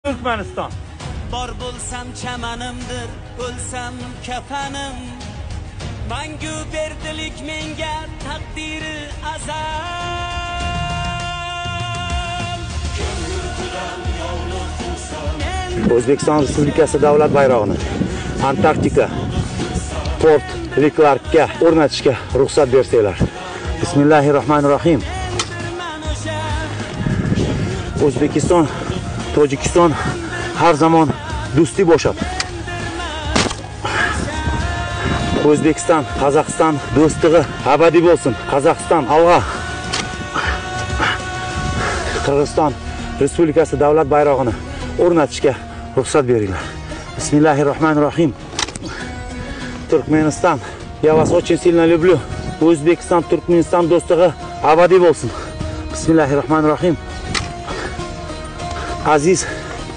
Turkmeniston. Bor bo'lsam chamanimdir, o'lsam kafanim. Mangu berdilik menga taqdiri azal. O'zbekiston Respublikasi davlat bayrog'ini Antarktika Port Liklarkka o'rnatishga ruxsat bersanglar. Bismillahirrohmanirrohim. O'zbekiston, Tojikiston har zaman do'stlik bo'ladi. O'zbekiston, Qozog'iston do'stligi abadiy bo'lsin. Qozog'iston alg'a. Qirg'iziston Respublikasi davlat bayrog'ini o'rnatishga ruxsat beringlar. Bismillahirrohmanirrohim. Turkmeniston, я вас очень сильно люблю. O'zbekiston, Turkmeniston do'stligi abadiy bo'lsin. Bismillahirrohmanirrohim. Aziz